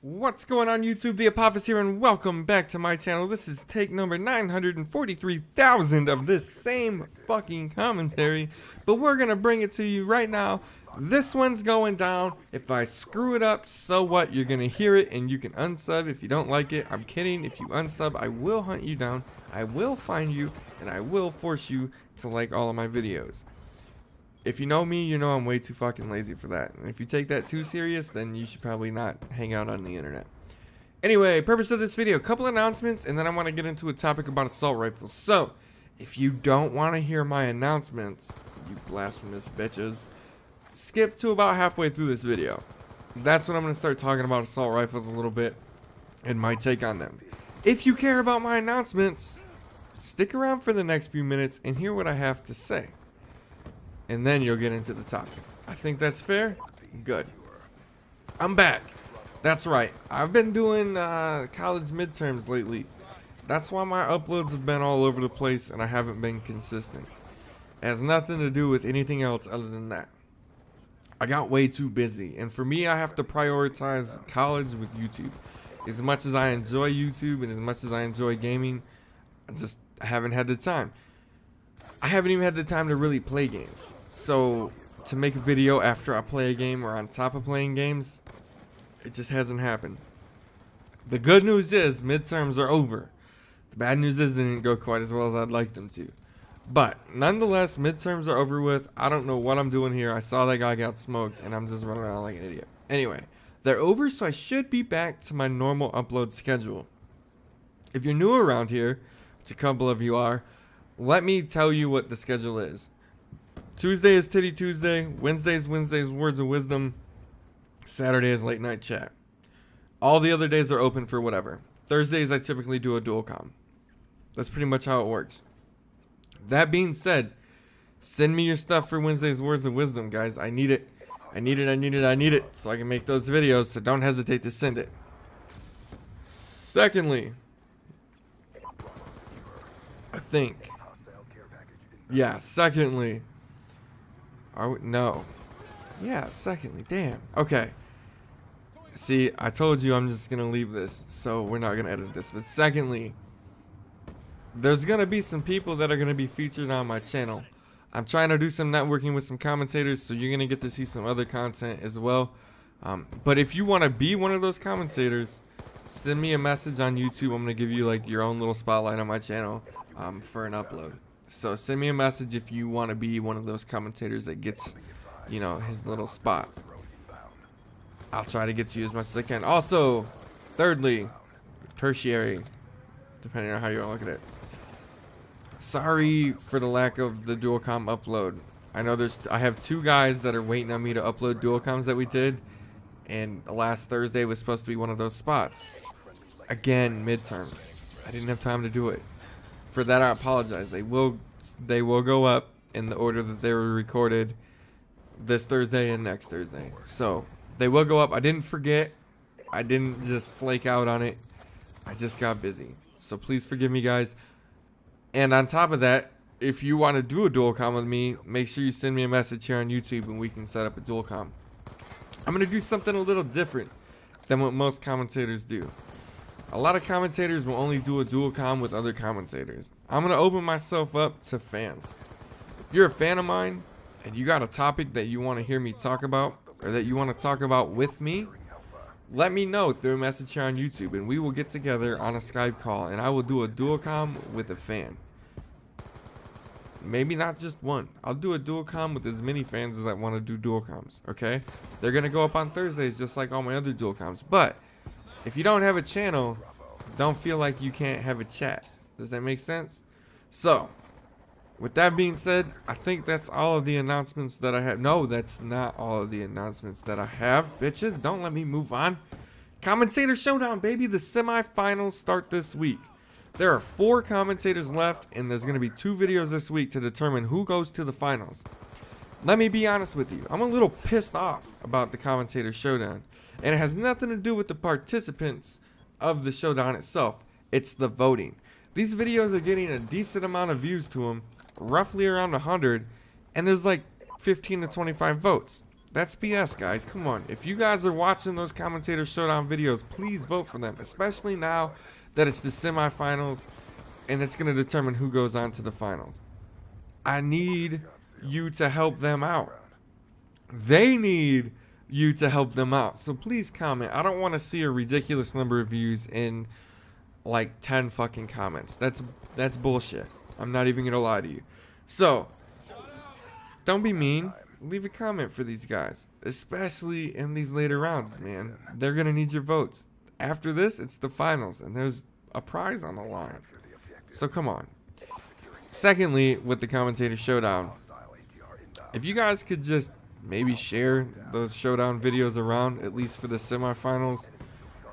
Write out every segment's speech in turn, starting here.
What's going on YouTube? The Apophis here and welcome back to my channel. This is take number 943,000 of this same fucking commentary, but we're gonna bring it to you right now. This one's going down. If I screw it up, so what? You're gonna hear it and you can unsub if you don't like it. I'm kidding. If you unsub, I will hunt you down, I will find you, and I will force you to like all of my videos. If you know me, you know I'm way too fucking lazy for that. And if you take that too serious, then you should probably not hang out on the internet. Anyway, purpose of this video, a couple announcements, and then I want to get into a topic about assault rifles. So, if you don't want to hear my announcements, you blasphemous bitches, skip to about halfway through this video. That's when I'm going to start talking about assault rifles a little bit and my take on them. If you care about my announcements, stick around for the next few minutes and hear what I have to say. And then you'll get into the topic. I think that's fair. Good. I'm back. That's right. I've been doing college midterms lately. That's why my uploads have been all over the place and I haven't been consistent. It has nothing to do with anything else other than that. I got way too busy. And for me, I have to prioritize college with YouTube. As much as I enjoy YouTube and as much as I enjoy gaming, I haven't had the time. I haven't even had the time to really play games. So, to make a video after I play a game or on top of playing games, it just hasn't happened. The good news is, midterms are over. The bad news is they didn't go quite as well as I'd like them to. But, nonetheless, midterms are over with. I don't know what I'm doing here. I saw that guy got smoked, and I'm just running around like an idiot. Anyway, they're over, so I should be back to my normal upload schedule. If you're new around here, which a couple of you are, let me tell you what the schedule is. Tuesday is Titty Tuesday, Wednesday is Words of Wisdom, Saturday is Late Night Chat. All the other days are open for whatever. Thursdays I typically do a dual com. That's pretty much how it works. That being said, send me your stuff for Wednesday's Words of Wisdom, guys. I need it. I need it so I can make those videos, so don't hesitate to send it. Secondly, secondly, secondly, damn. Okay. See, I told you I'm just going to leave this, so we're not going to edit this. But secondly, there's going to be some people that are going to be featured on my channel. I'm trying to do some networking with some commentators, so you're going to get to see some other content as well. But if you want to be one of those commentators, send me a message on YouTube. I'm going to give you like your own little spotlight on my channel for an upload. So send me a message if you want to be one of those commentators that gets, you know, his little spot. I'll try to get to you as much as I can. Also, thirdly, tertiary, depending on how you want to look at it. Sorry for the lack of the dual com upload. I know I have two guys that are waiting on me to upload dual coms that we did, and last Thursday was supposed to be one of those spots. Again, midterms. I didn't have time to do it. For that, I apologize. They will go up in the order that they were recorded this Thursday and next Thursday. So they will go up. I didn't forget. I didn't just flake out on it. I just got busy. So please forgive me, guys. And on top of that, if you want to do a dual com with me, make sure you send me a message here on YouTube and we can set up a dual com. I'm going to do something a little different than what most commentators do. A lot of commentators will only do a dual com with other commentators. I'm going to open myself up to fans. If you're a fan of mine and you got a topic that you want to hear me talk about or that you want to talk about with me, let me know through a message here on YouTube and we will get together on a Skype call and I will do a dual com with a fan. Maybe not just one. I'll do a dual com with as many fans as I want to do dual coms, okay? They're going to go up on Thursdays just like all my other dual coms. But if you don't have a channel, don't feel like you can't have a chat. Does that make sense? So, with that being said, I think that's all of the announcements that I have. No, that's not all of the announcements that I have. Bitches, don't let me move on. Commentator Showdown, baby. The semifinals start this week. There are 4 commentators left, and there's going to be 2 videos this week to determine who goes to the finals. Let me be honest with you. I'm a little pissed off about the commentator showdown. And it has nothing to do with the participants of the showdown itself. It's the voting. These videos are getting a decent amount of views to them, roughly around 100, and there's like 15 to 25 votes. That's BS, guys. Come on. If you guys are watching those commentator showdown videos, please vote for them, especially now that it's the semifinals and it's going to determine who goes on to the finals. I need you to help them out. They need you to help them out. So please comment. I don't want to see a ridiculous number of views in like 10 fucking comments. That's bullshit. I'm not even going to lie to you. So, don't be mean. Leave a comment for these guys, especially in these later rounds, man. They're going to need your votes. After this, it's the finals, and there's a prize on the line. So come on. Secondly, with the commentator showdown, if you guys could just maybe share those showdown videos around, at least for the semifinals,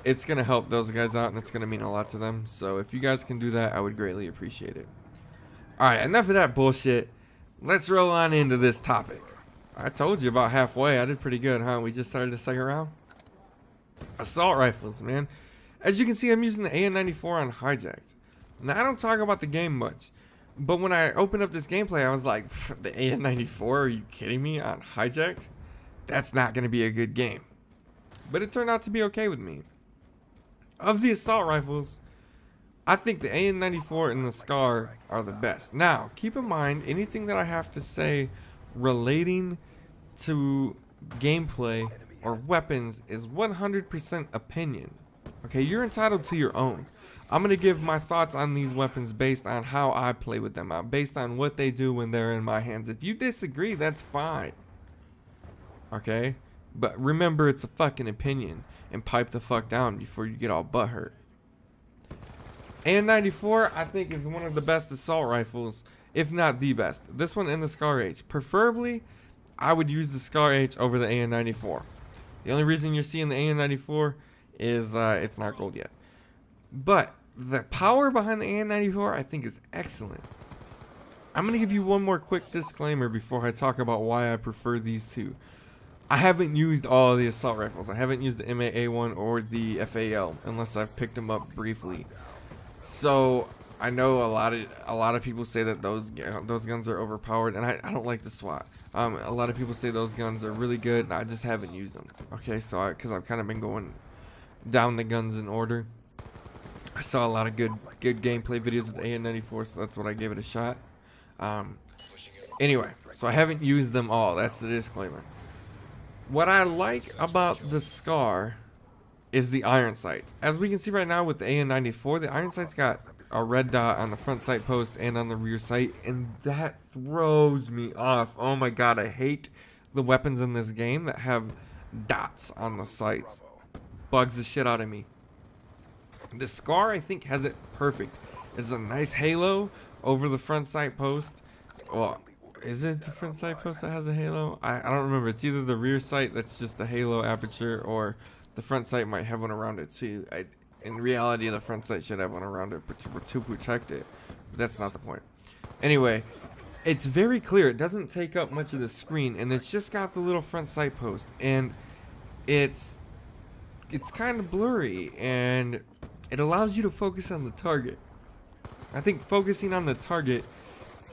it's going to help those guys out, and it's going to mean a lot to them. So if you guys can do that, I would greatly appreciate it. Alright, enough of that bullshit. Let's roll on into this topic. I told you about halfway. I did pretty good, huh? We just started the second round. Assault rifles, man. As you can see, I'm using the AN-94 on hijacked. Now, I don't talk about the game much, but when I opened up this gameplay, I was like, the AN-94, are you kidding me? On hijacked? That's not going to be a good game. But it turned out to be okay with me. Of the assault rifles, I think the AN-94 and the SCAR are the best. Now, keep in mind, anything that I have to say relating to gameplay or weapons is 100% opinion. Okay, you're entitled to your own. I'm going to give my thoughts on these weapons based on how I play with them out, based on what they do when they're in my hands. If you disagree, that's fine. Okay? But remember, it's a fucking opinion, and pipe the fuck down before you get all butthurt. AN-94, I think, is one of the best assault rifles, if not the best. This one and the SCAR H. Preferably, I would use the SCAR H over the AN-94. The only reason you're seeing the AN-94 is it's not gold yet. But the power behind the AN-94, I think, is excellent. I'm going to give you one more quick disclaimer before I talk about why I prefer these two. I haven't used all of the assault rifles. I haven't used the MAA1 or the FAL unless I've picked them up briefly. So I know a lot of people say that those guns are overpowered, and I don't like the SWAT. A lot of people say those guns are really good, and I just haven't used them. Okay, so because I've kind of been going down the guns in order. I saw a lot of good gameplay videos with AN-94, so that's what I gave it a shot. Anyway, so I haven't used them all. That's the disclaimer. What I like about the SCAR is the iron sights. As we can see right now with the AN-94, the iron sights got a red dot on the front sight post and on the rear sight, and that throws me off. Oh my god, I hate the weapons in this game that have dots on the sights. Bugs the shit out of me. The SCAR, I think, has it perfect. It's a nice halo over the front sight post. Well, is it the front sight post that has a halo? I don't remember. It's either the rear sight that's just a halo aperture, or the front sight might have one around it too. In reality, the front sight should have one around it to protect it. But that's not the point. Anyway, it's very clear. It doesn't take up much of the screen, and it's just got the little front sight post, and it's kind of blurry, and it allows you to focus on the target. I think focusing on the target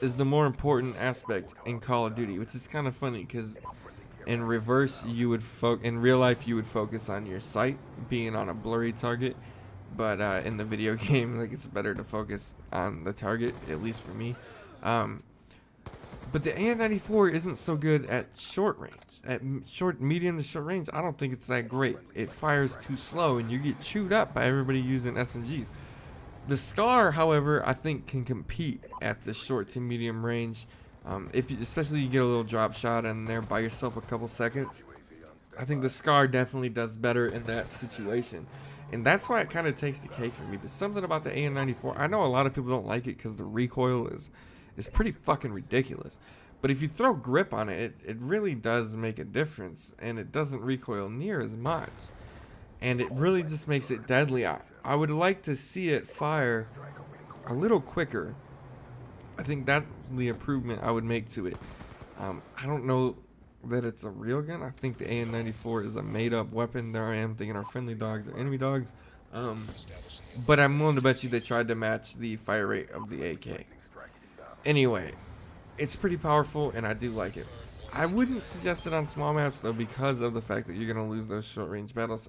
is the more important aspect in Call of Duty, which is kind of funny because in reverse, in real life you would focus on your sight being on a blurry target, but in the video game, like, it's better to focus on the target, at least for me. But the AN-94 isn't so good at short range. At medium to short range, I don't think it's that great. It fires too slow, and you get chewed up by everybody using SMGs. The SCAR, however, I think can compete at the short to medium range. Especially you get a little drop shot in there by yourself a couple seconds. I think the SCAR definitely does better in that situation. And that's why it kind of takes the cake for me. But something about the AN-94, I know a lot of people don't like it because the recoil is pretty fucking ridiculous. But if you throw grip on it, it really does make a difference, and it doesn't recoil near as much. And it really just makes it deadly. I would like to see it fire a little quicker. I think that's the improvement I would make to it. I don't know that it's a real gun. I think the AN-94 is a made-up weapon. There I am thinking our friendly dogs are enemy dogs. But I'm willing to bet you they tried to match the fire rate of the AK. Anyway, it's pretty powerful and I do like it. I wouldn't suggest it on small maps though because of the fact that you're going to lose those short range battles.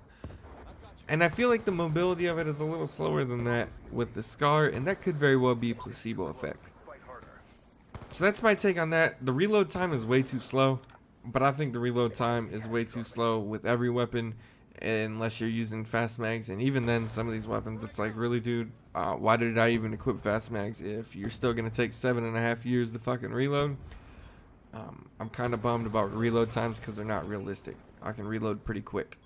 And I feel like the mobility of it is a little slower than that with the SCAR, and that could very well be a placebo effect. So that's my take on that. The reload time is way too slow, but I think the reload time is way too slow with every weapon unless you're using fast mags. And even then, some of these weapons, it's like, really, dude, why did I even equip fast mags if you're still going to take 7.5 years to fucking reload? I'm kind of bummed about reload times because they're not realistic. I can reload pretty quick.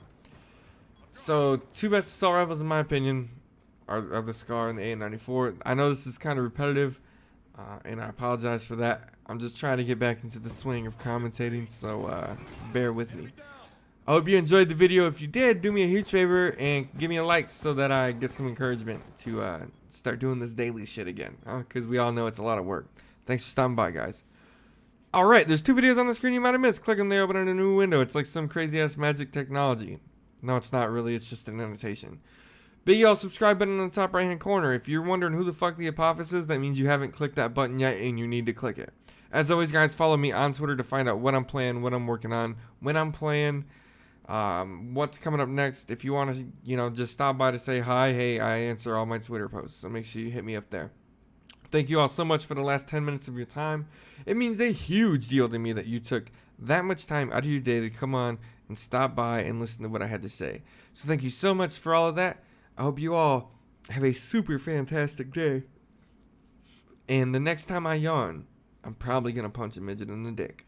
So, two best assault rifles in my opinion are the SCAR and the A94. I know this is kind of repetitive, and I apologize for that. I'm just trying to get back into the swing of commentating, so bear with me. I hope you enjoyed the video. If you did, do me a huge favor and give me a like so that I get some encouragement to start doing this daily shit again, because we all know it's a lot of work. Thanks for stopping by, guys. Alright, there's 2 videos on the screen you might have missed. Click them, they open in a new window. It's like some crazy ass magic technology. No, it's not really. It's just an annotation. Big yellow subscribe button in the top right hand corner. If you're wondering who the fuck the Apophis is, that means you haven't clicked that button yet and you need to click it. As always, guys, follow me on Twitter to find out what I'm playing, what I'm working on, when I'm playing, what's coming up next. If you want to, just stop by to say hi, hey, I answer all my Twitter posts, so make sure you hit me up there. Thank you all so much for the last 10 minutes of your time. It means a huge deal to me that you took that much time out of your day to come on and stop by and listen to what I had to say. So thank you so much for all of that. I hope you all have a super fantastic day. And the next time I yawn, I'm probably going to punch a midget in the dick.